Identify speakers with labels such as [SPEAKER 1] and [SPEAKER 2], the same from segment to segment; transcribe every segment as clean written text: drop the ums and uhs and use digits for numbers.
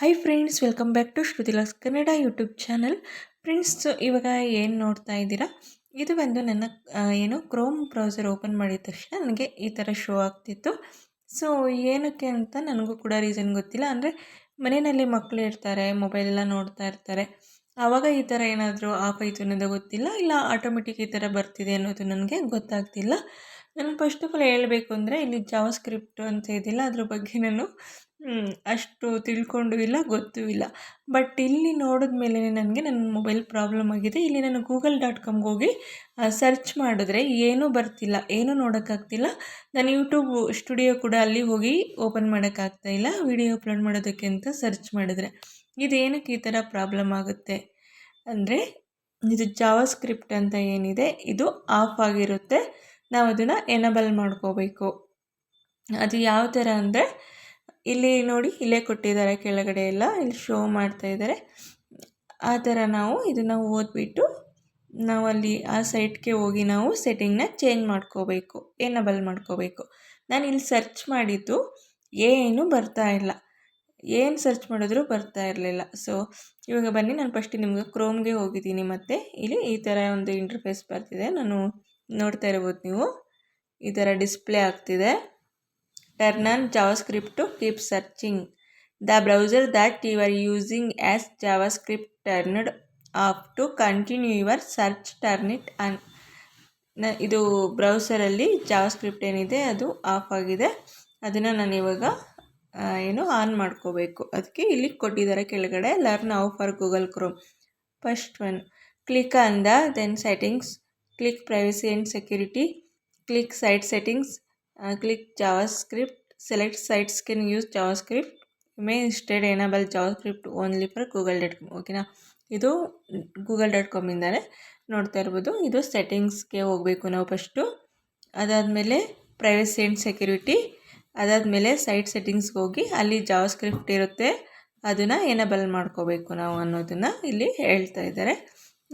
[SPEAKER 1] Hi friends, welcome back to Shrutilas Kannada YouTube channel. Friends, ಇವಾಗ ಏನು ನೋಡ್ತಾ ಇದ್ದೀರಾ, ಇದು ಬಂದು ನನ್ನ ಕ್ರೋಮ್ ಬ್ರೌಸರ್ ಓಪನ್ ಮಾಡಿದ ತಕ್ಷಣ ನನಗೆ ಈ ಥರ ಶೋ ಆಗ್ತಿತ್ತು. ಸೊ ಏನಕ್ಕೆ ಅಂತ ನನಗೂ ಕೂಡ ರೀಸನ್ ಗೊತ್ತಿಲ್ಲ. ಅಂದರೆ ಮನೆಯಲ್ಲಿ ಮಕ್ಕಳು ಇರ್ತಾರೆ, ಮೊಬೈಲೆಲ್ಲ ನೋಡ್ತಾ ಇರ್ತಾರೆ, ಆವಾಗ ಈ ಥರ ಏನಾದರೂ ಆಫ್ ಆಯಿತು ಅನ್ನೋದು ಗೊತ್ತಿಲ್ಲ, ಇಲ್ಲ ಆಟೋಮೆಟಿಕ್ ಈ ಥರ ಬರ್ತಿದೆ ಅನ್ನೋದು ನನಗೆ ಗೊತ್ತಾಗ್ತಿಲ್ಲ. ನಾನು ಫಸ್ಟ್ ಆಫ್ ಆಲ್ ಹೇಳಬೇಕು ಅಂದರೆ, ಇಲ್ಲಿ ಜಾವಾ ಸ್ಕ್ರಿಪ್ಟ್ ಅಂತ ಇದೆಯಲ್ಲ, ಅದ್ರ ಬಗ್ಗೆ ನಾನು ಅಷ್ಟು ತಿಳ್ಕೊಂಡು ಇಲ್ಲ, ಗೊತ್ತೂ ಇಲ್ಲ. ಬಟ್ ಇಲ್ಲಿ ನೋಡಿದ ಮೇಲೆ ನನಗೆ ನನ್ನ ಮೊಬೈಲ್ ಪ್ರಾಬ್ಲಮ್ ಆಗಿದೆ. ಇಲ್ಲಿ ನಾನು google.comಗೆ ಹೋಗಿ ಸರ್ಚ್ ಮಾಡಿದ್ರೆ ಏನೂ ಬರ್ತಿಲ್ಲ, ಏನೂ ನೋಡೋಕ್ಕಾಗ್ತಿಲ್ಲ. ನಾನು ಯೂಟ್ಯೂಬ್ ಸ್ಟುಡಿಯೋ ಕೂಡ ಅಲ್ಲಿ ಹೋಗಿ ಓಪನ್ ಮಾಡೋಕ್ಕಾಗ್ತಾಯಿಲ್ಲ, ವಿಡಿಯೋ ಅಪ್ಲೋಡ್ ಮಾಡೋದಕ್ಕೆ ಅಂತ ಸರ್ಚ್ ಮಾಡಿದ್ರೆ. ಇದೇನಕ್ಕೆ ಈ ಥರ ಪ್ರಾಬ್ಲಮ್ ಆಗುತ್ತೆ ಅಂದರೆ, ಇದು ಜಾವಾ ಸ್ಕ್ರಿಪ್ಟ್ ಅಂತ ಏನಿದೆ ಇದು ಆಫ್ ಆಗಿರುತ್ತೆ. ನಾವು ಅದನ್ನು ಎನೇಬಲ್ ಮಾಡ್ಕೋಬೇಕು. ಅದು ಯಾವ ಥರ ಅಂದರೆ, ಇಲ್ಲಿ ನೋಡಿ, ಇಲ್ಲೇ ಕೊಟ್ಟಿದ್ದಾರೆ ಕೆಳಗಡೆ ಎಲ್ಲ, ಇಲ್ಲಿ ಶೋ ಮಾಡ್ತಾ ಇದ್ದಾರೆ. ಆ ಥರ ನಾವು ಇದನ್ನು ಓದ್ಬಿಟ್ಟು ನಾವು ಅಲ್ಲಿ ಆ ಸೈಟ್ಗೆ ಹೋಗಿ ನಾವು ಸೆಟ್ಟಿಂಗ್ನ ಚೇಂಜ್ ಮಾಡ್ಕೋಬೇಕು, ಎನೇಬಲ್ ಮಾಡ್ಕೋಬೇಕು. ನಾನು ಇಲ್ಲಿ ಸರ್ಚ್ ಮಾಡಿದ್ದು ಏನೂ ಬರ್ತಾ ಇಲ್ಲ, ಏನು ಸರ್ಚ್ ಮಾಡಿದ್ರೂ ಬರ್ತಾ ಇರಲಿಲ್ಲ. ಸೊ ಇವಾಗ ಬನ್ನಿ, ನಾನು ಫಸ್ಟ್ ನಿಮಗೆ ಕ್ರೋಮ್ಗೆ ಹೋಗಿದ್ದೀನಿ. ಮತ್ತು ಇಲ್ಲಿ ಈ ಥರ ಒಂದು ಇಂಟರ್ಫೇಸ್ ಬರ್ತಿದೆ, ನಾನು ನೋಡ್ತಾ ಇರ್ಬೋದು ನೀವು, ಈ ಥರ ಡಿಸ್ಪ್ಲೇ ಆಗ್ತಿದೆ. Turn on JavaScript to keep searching. The browser that you are using as JavaScript turned off. To continue your search, turn it on. ಇದು ಬ್ರೌಸರಲ್ಲಿ ಜಾವಾಸ್ಕ್ರಿಪ್ಟ್ ಏನಿದೆ ಅದು ಆಫ್ ಆಗಿದೆ. ಅದನ್ನು ನಾನು ಇವಾಗ ಆನ್ ಮಾಡ್ಕೋಬೇಕು. ಅದಕ್ಕೆ ಇಲ್ಲಿ ಕೊಟ್ಟಿದ್ದಾರೆ ಕೆಳಗಡೆ, learn how for Google Chrome. First one, click on then settings, click privacy and security, click site settings, click JavaScript, select sites can use JavaScript, may instead enable JavaScript only for google.com. ಓಕೆನಾ, ಇದು google.com ಇಂದಾನೆ ನೋಡ್ತಾ ಇರ್ಬೋದು. ಇದು ಸೆಟ್ಟಿಂಗ್ಸ್ಗೆ ಹೋಗಬೇಕು ನಾವು first, ಅದಾದಮೇಲೆ privacy and security, ಅದಾದಮೇಲೆ ಸೈಟ್ ಸೆಟ್ಟಿಂಗ್ಸ್ಗೆ ಹೋಗಿ ಅಲ್ಲಿ ಜಾವಾಸ್ಕ್ರಿಪ್ಟ್ ಇರುತ್ತೆ, ಅದನ್ನು ಎನೇಬಲ್ ಮಾಡ್ಕೋಬೇಕು ನಾವು ಅನ್ನೋದನ್ನು ಇಲ್ಲಿ ಹೇಳ್ತಾ ಇದ್ದಾರೆ.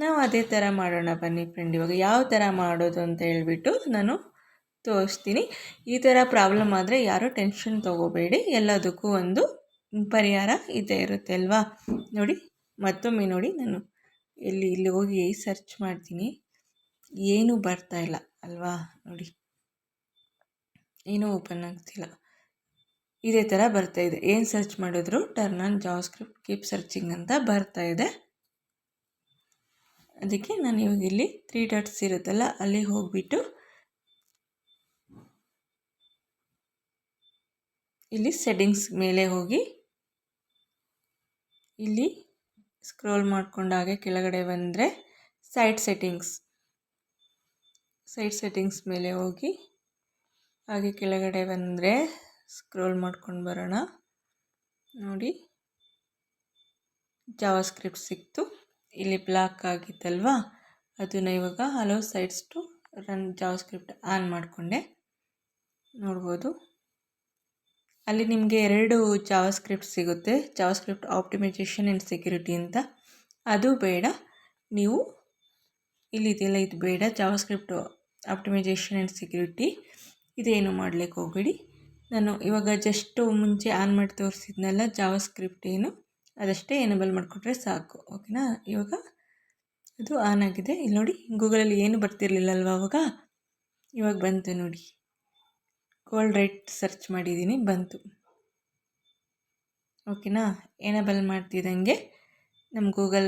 [SPEAKER 1] ನಾವು ಅದೇ ಥರ ಮಾಡೋಣ ಬನ್ನಿ ಫ್ರೆಂಡ್. ಇವಾಗ ಯಾವ ಥರ ಮಾಡೋದು ಅಂತ ಹೇಳ್ಬಿಟ್ಟು ನಾನು ತೋರಿಸ್ತೀನಿ. ಈ ಥರ ಪ್ರಾಬ್ಲಮ್ ಆದರೆ ಯಾರೂ ಟೆನ್ಷನ್ ತೊಗೋಬೇಡಿ, ಎಲ್ಲದಕ್ಕೂ ಒಂದು ಪರಿಹಾರ ಇದ್ದೇ ಇರುತ್ತೆ ಅಲ್ವಾ. ನೋಡಿ, ಮತ್ತೊಮ್ಮೆ ನೋಡಿ, ನಾನು ಇಲ್ಲಿ ಹೋಗಿ ಸರ್ಚ್ ಮಾಡ್ತೀನಿ, ಏನೂ ಬರ್ತಾ ಇಲ್ಲ ಅಲ್ವಾ. ನೋಡಿ, ಏನೂ ಓಪನ್ ಆಗ್ತಿಲ್ಲ, ಇದೇ ಥರ ಬರ್ತಾ ಇದೆ. ಏನು ಸರ್ಚ್ ಮಾಡಿದ್ರು turn on JavaScript keep searching ಅಂತ ಬರ್ತಾ ಇದೆ. ಅದಕ್ಕೆ ನಾನು ಇವಾಗ ಇಲ್ಲಿ 3 ಡಾಟ್ಸ್ ಇರುತ್ತಲ್ಲ, ಅಲ್ಲಿ ಹೋಗಿಬಿಟ್ಟು ಇಲ್ಲಿ ಸೆಟ್ಟಿಂಗ್ಸ್ ಮೇಲೆ ಹೋಗಿ ಇಲ್ಲಿ ಸ್ಕ್ರೋಲ್ ಮಾಡ್ಕೊಂಡಾಗೆ ಕೆಳಗಡೆ ಬಂದರೆ ಸೈಟ್ ಸೆಟ್ಟಿಂಗ್ಸ್ ಮೇಲೆ ಹೋಗಿ ಹಾಗೆ ಕೆಳಗಡೆ ಬಂದರೆ ಸ್ಕ್ರೋಲ್ ಮಾಡ್ಕೊಂಡು ಬರೋಣ. ನೋಡಿ, ಜಾವಾಸ್ಕ್ರಿಪ್ಟ್ ಸಿಕ್ತು. ಇಲ್ಲಿ ಬ್ಲಾಕ್ ಆಗಿತ್ತಲ್ವಾ, ಅದನ್ನು ಇವಾಗ allow sites to run JavaScript on ಮಾಡಿಕೊಂಡೆ. ನೋಡ್ಬೋದು, ಅಲ್ಲಿ ನಿಮಗೆ 2 ಜಾವಾಸ್ಕ್ರಿಪ್ಟ್ ಸಿಗುತ್ತೆ, ಜಾವಾಸ್ಕ್ರಿಪ್ಟ್ ಆಪ್ಟಿಮೈಸೇಷನ್ ಆ್ಯಂಡ್ ಸೆಕ್ಯೂರಿಟಿ ಅಂತ. ಅದು ಬೇಡ, ನೀವು ಇಲ್ಲಿದೆಯಲ್ಲ ಇದು ಬೇಡ, ಜಾವಾಸ್ಕ್ರಿಪ್ಟ್ ಆಪ್ಟಿಮೈಸೇಷನ್ ಆ್ಯಂಡ್ ಸೆಕ್ಯೂರಿಟಿ ಇದೇನು ಮಾಡಲಿಕ್ಕೆ ಹೋಗಬೇಡಿ. ನಾನು ಇವಾಗ ಜಸ್ಟು ಮುಂಚೆ ಆನ್ ಮಾಡಿ ತೋರಿಸಿದ್ನಲ್ಲ ಜಾವಾಸ್ಕ್ರಿಪ್ಟ್ ಏನು, ಅದಷ್ಟೇ ಎನೇಬಲ್ ಮಾಡಿಕೊಟ್ರೆ ಸಾಕು. ಓಕೆನಾ, ಇವಾಗ ಅದು ಆನ್ ಆಗಿದೆ. ಇಲ್ಲಿ ನೋಡಿ, ಗೂಗಲಲ್ಲಿ ಏನು ಬರ್ತಿರ್ಲಿಲ್ಲ ಅಲ್ವಾ ಅವಾಗ, ಇವಾಗ ಬಂತು ನೋಡಿ, ಕೋಲ್ಡ್ ರೈಟ್ ಸರ್ಚ್ ಮಾಡಿದ್ದೀನಿ, ಬಂತು. ಓಕೆನಾ, ಎನೇಬಲ್ ಮಾಡ್ತಿದ್ದಂಗೆ ನಮ್ಮ ಗೂಗಲ್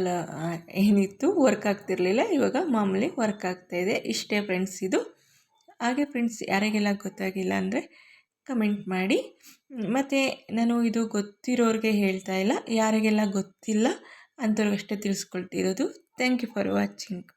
[SPEAKER 1] ಏನಿತ್ತು ವರ್ಕ್ ಆಗ್ತಿರಲಿಲ್ಲ, ಇವಾಗ ಮಾಮೂಲಿ ವರ್ಕ್ ಆಗ್ತಾಯಿದೆ. ಇಷ್ಟೇ ಫ್ರೆಂಡ್ಸ್ ಇದು. ಹಾಗೆ ಫ್ರೆಂಡ್ಸ್, ಯಾರಿಗೆಲ್ಲ ಗೊತ್ತಾಗಿಲ್ಲ ಅಂದರೆ ಕಮೆಂಟ್ ಮಾಡಿ. ಮತ್ತು ನಾನು ಇದು ಗೊತ್ತಿರೋರಿಗೆ ಹೇಳ್ತಾ ಇಲ್ಲ, ಯಾರಿಗೆಲ್ಲ ಗೊತ್ತಿಲ್ಲ ಅಂಥವ್ರಿಗಷ್ಟೇ ತಿಳಿಸ್ಕೊಳ್ತಿರೋದು. Thank you for watching.